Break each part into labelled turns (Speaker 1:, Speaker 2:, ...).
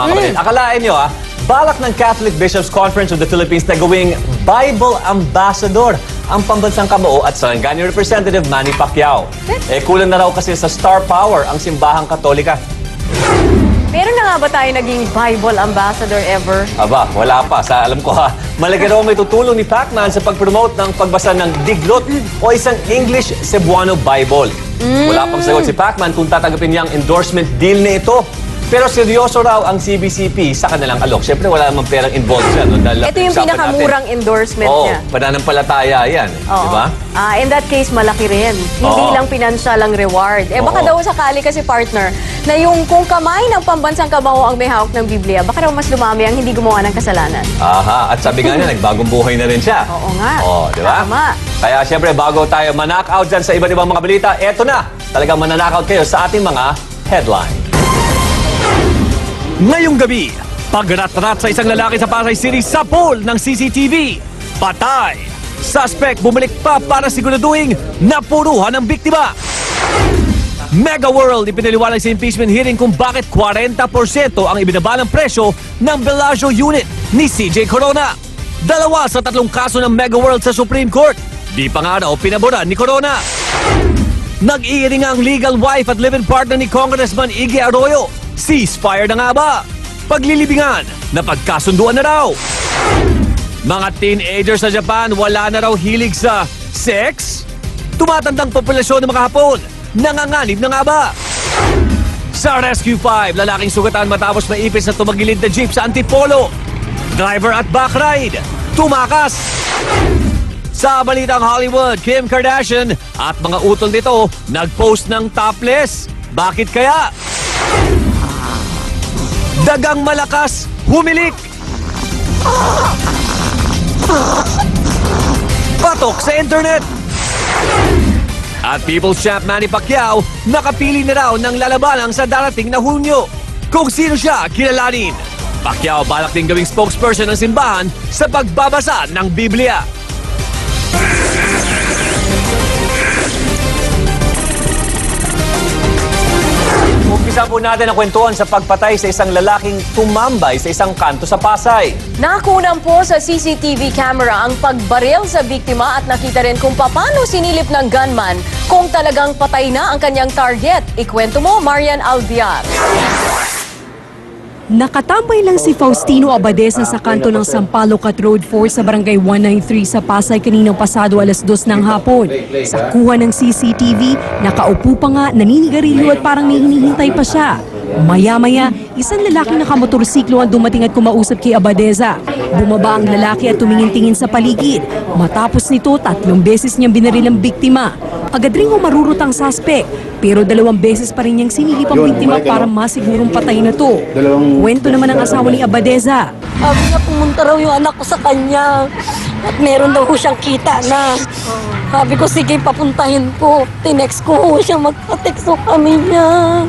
Speaker 1: Mga kapatid, akalain nyo balak ng Catholic Bishops Conference of the Philippines na gawing Bible Ambassador ang pambansang kabuo at Sarangani Representative Manny Pacquiao. Kulang na raw kasi sa star power ang simbahang Katolika.
Speaker 2: Meron na nga ba tayo naging Bible Ambassador ever?
Speaker 1: Aba, wala pa. Sa alam ko malaki raw may tutulong ni Pacman sa pag-promote ng pagbasa ng Diglot o isang English Cebuano Bible. Wala pang sagot si Pacman kung tatanggapin niya ang endorsement deal na ito. Pero seryoso raw ang CBCP sa kanilang alok. Siyempre, wala namang perang involved dyan.
Speaker 2: Ito yung pinakamurang endorsement niya.
Speaker 1: Oo, pananampalataya yan. Diba?
Speaker 2: In that case, malaki rin. Hindi lang pinansyal ang reward. Baka daw sakali kasi partner, na yung kung kamay ng pambansang kabaho ang may hawak ng Biblia, baka daw mas lumami ang hindi gumawa ng kasalanan.
Speaker 1: Aha, at sabi nga niya, nagbagong buhay na rin siya.
Speaker 2: Oo nga.
Speaker 1: Diba?
Speaker 2: Tama.
Speaker 1: Kaya siyempre, bago tayo manakaut dyan sa iba't ibang mga balita, eto na. Talagang mananakaut kayo sa ating mga headline. Ngayong gabi, pagrat-rat sa isang lalaki sa Pasay City sa pool ng CCTV. Patay! Suspect bumalik pa para siguraduhin na puruhan ang biktima. Mega World ipinaliwanag sa impeachment hearing kung bakit 40% ang ibinaba ng presyo ng Bellagio unit ni CJ Corona. 2 sa 3 kaso ng Mega World sa Supreme Court. Di pa nga raw pinaboran ni Corona. Nag-iiring ang legal wife at live-in partner ni Congressman Iggy Arroyo. Ceasefire na nga ba? Paglilibingan na pagkasunduan na raw. Mga teenagers sa Japan wala na raw hilig sa sex? Tumatandang populasyon ng mga Hapon, nanganganib na nga ba? Sa Rescue 5, lalaking sugatan matapos maipis na tumagilid na jeep sa Antipolo. Driver at backride, tumakas. Sa balitang Hollywood, Kim Kardashian at mga utol nito nag-post ng topless. Bakit kaya? Dagang malakas, humilik. Patok sa internet. At People's Champ Manny Pacquiao nakapili na raw ng lalabanang sa darating na Hunyo. Kung sino siya, kilalanin. Pacquiao balak din gawing spokesperson ng simbahan sa pagbabasa ng Biblia. Umpisa po natin ang kwentuhan sa pagpatay sa isang lalaking tumambay sa isang kanto sa Pasay.
Speaker 2: Nakunan po sa CCTV camera ang pagbaril sa biktima at nakita rin kung paano sinilip ng gunman kung talagang patay na ang kanyang target. Ikwento mo, Marian Alviar.
Speaker 3: Nakatambay lang si Faustino Abadesa sa kanto ng Sampaloc at Road 4 sa Barangay 193 sa Pasay kaninang pasado 2:00 ng hapon. Sa kuha ng CCTV, nakaupo pa nga, naninigarilyo at parang hinihintay pa siya. Maya-maya, isang lalaki nakamotorsiklo ang dumating at kumausap kay Abadesa. Bumaba ang lalaki at tumingin-tingin sa paligid. Matapos nito, 3 beses niyang binaril ang biktima. Agad rin marurot ang suspect, pero 2 beses pa rin niyang sinilip ang biktima para masigurong patay na to. Kwento naman ang asawa ni Abadesa.
Speaker 4: Sabi niya pumunta raw yung anak ko sa kanya at meron daw ko siyang kita na. Sabi ko sige papuntahin ko. Tinext ko siya magpa-text kami niya.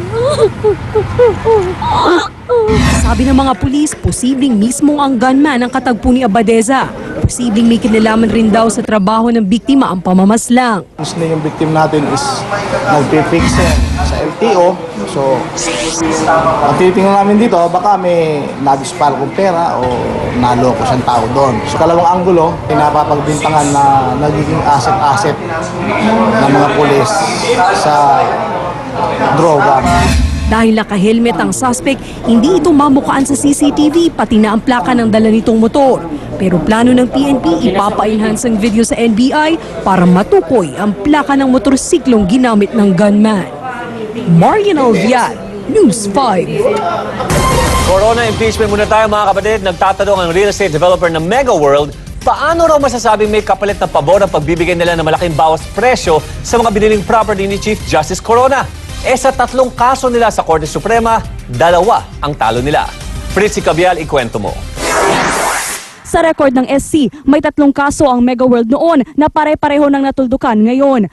Speaker 3: Sabi ng mga pulis, posibleng mismo ang gunman ang katagpo ni Abadesa. Posibleng may kinalaman rin daw sa trabaho ng biktima ang pamamaslang.
Speaker 5: Mostly yung victim natin is nagpipix sa LTO. So, ang tinitingnan namin dito, baka may nadispal kong pera o naloko siyang tao doon. So, kalawang anggulo, pinapapagbintangan na nagiging asset-asset ng mga pulis sa droga.
Speaker 3: Dahil naka-helmet ang suspect, hindi ito mamukaan sa CCTV pati na ang plaka ng dala nitong motor. Pero plano ng PNP ipapa-enhance ang video sa NBI para matukoy ang plaka ng motorsiklong ginamit ng gunman. Marian Alviar, News 5.
Speaker 1: Corona impeachment muna tayo mga kapatid. Nagtatanong ang real estate developer ng Mega World, paano raw masasabing may kapalit na pabor ang pagbibigay nila ng malaking bawas presyo sa mga biniling property ni Chief Justice Corona? Sa 3 kaso nila sa Korte Suprema, 2 ang talo nila. Fritzy Cabial, ikwento mo.
Speaker 6: Sa record ng SC, may 3 kaso ang Mega World noon na pare-pareho ng natuldukan ngayon.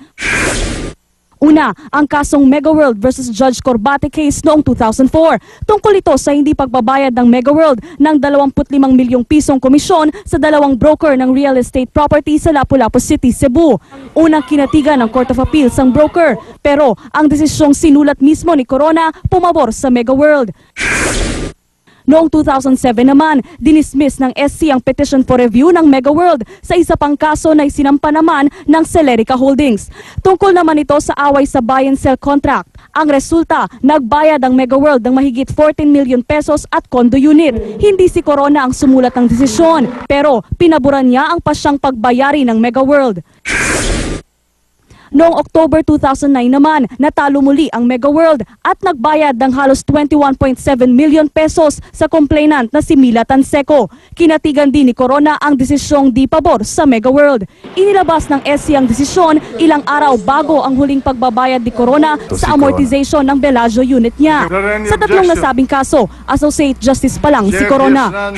Speaker 6: Una, ang kasong Mega World versus Judge Corbate case noong 2004. Tungkol ito sa hindi pagbabayad ng Mega World ng 25 milyong pisong komisyon sa 2 broker ng real estate property sa Lapu-Lapu City, Cebu. Unang kinatigan ng Court of Appeals ang broker, pero ang desisyong sinulat mismo ni Corona pumabor sa Mega World. Noong 2007 naman, dinismiss ng SC ang petition for review ng Mega World sa isa pang kaso na isinampa naman ng Celerica Holdings. Tungkol naman ito sa away sa buy and sell contract. Ang resulta, nagbayad ang Mega World ng mahigit 14 million pesos at condo unit. Hindi si Corona ang sumulat ng desisyon, pero pinaboran niya ang pasyang pagbayari ng Mega World. Noong October 2009 naman, natalo muli ang Mega World at nagbayad ng halos 21.7 million pesos sa complainant na si Mila Tanseco. Kinatigan din ni Corona ang desisyong di pabor sa Mega World. Inilabas ng SC ang desisyon ilang araw bago ang huling pagbabayad ni Corona sa amortization ng Bellagio unit niya. Sa tatlong nasabing kaso, Associate Justice pa lang si Corona.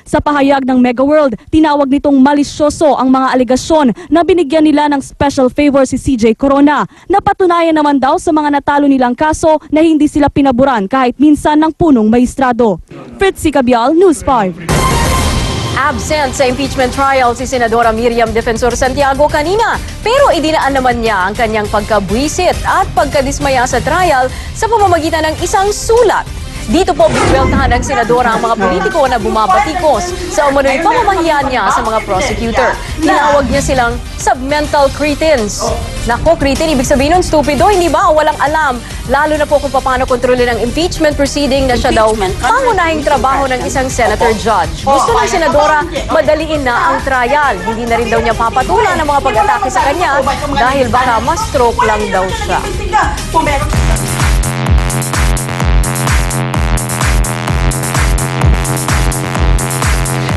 Speaker 6: Sa pahayag ng Mega World, tinawag nitong malisyoso ang mga alegasyon na binigyan nila ng special favor si CJ Corona. Napatunayan naman daw sa mga natalo nilang kaso na hindi sila pinaboran kahit minsan ng punong maestrado. Fritzy Cabial, News 5.
Speaker 2: Absent sa impeachment trial si Senadora Miriam Defensor Santiago kanina, pero idinaan naman niya ang kanyang pagkabwisit at pagkadismaya sa trial sa pamamagitan ng isang sulat. Dito po binweltahan ng senadora ang mga politiko na bumabatikos sa umano'y pamamahiyan niya sa mga prosecutor. Tinawag niya silang submental cretins. Nako, cretin, ibig sabihin nun, stupido, hindi ba? O walang alam. Lalo na po kung paano kontrolin ang impeachment proceeding na siya daw pangunahing trabaho ng isang senator judge. Gusto ng senadora, madaliin na ang trial. Hindi na rin daw niya papatulan ang mga pag-atake sa kanya dahil baka ma-stroke lang daw siya.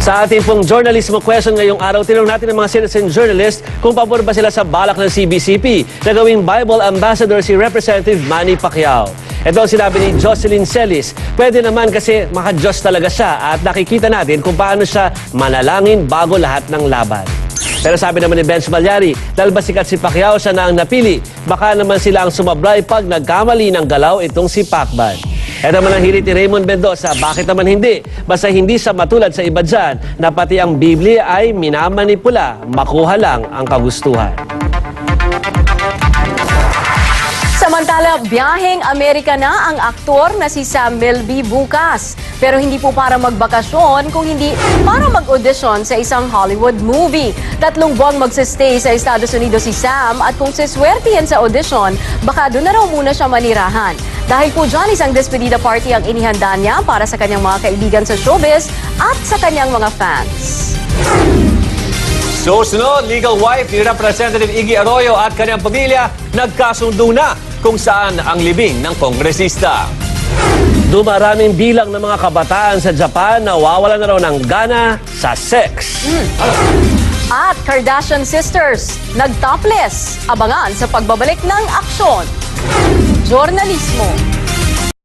Speaker 7: Sa ating pong journalismo question ngayong araw, tinanong natin ng mga citizen journalist kung pabor ba sila sa balak ng CBCP na gawing Bible Ambassador si Representative Manny Pacquiao. Ito ang sinabi ni Jocelyn Celis. Pwede naman kasi maka-Diyos talaga siya at nakikita natin kung paano siya manalangin bago lahat ng laban. Pero sabi naman ni Benz Malyari, dahil ba sikat si Pacquiao siya na ang napili, baka naman sila ang sumablay pag nagkamali ng galaw itong si Pacman. Ito naman ang hirit ni Raymond Mendoza, bakit naman hindi? Basta hindi sa matulad sa iba dyan na pati ang Biblia ay minamanipula, makuha lang ang kagustuhan.
Speaker 2: Samantala, biyaheng Amerika na ang aktor na si Sam Milby bukas. Pero hindi po para magbakasyon kung hindi para mag-audition sa isang Hollywood movie. 3 buwang magsistay sa Estados Unidos si Sam at kung siswertihin sa audition, baka doon na raw muna siya manirahan. Dahil po dyan, isang despedida party ang inihanda niya para sa kanyang mga kaibigan sa showbiz at sa kanyang mga fans.
Speaker 1: Susunod, legal wife ni Representative Iggy Arroyo at kanyang pamilya nagkasundo na kung saan ang libing ng kongresista.
Speaker 7: Dumaraming bilang ng mga kabataan sa Japan na wawalan na raw ng gana sa sex.
Speaker 2: At Kardashian Sisters, nag-topless. Abangan sa pagbabalik ng aksyon. Journalismo.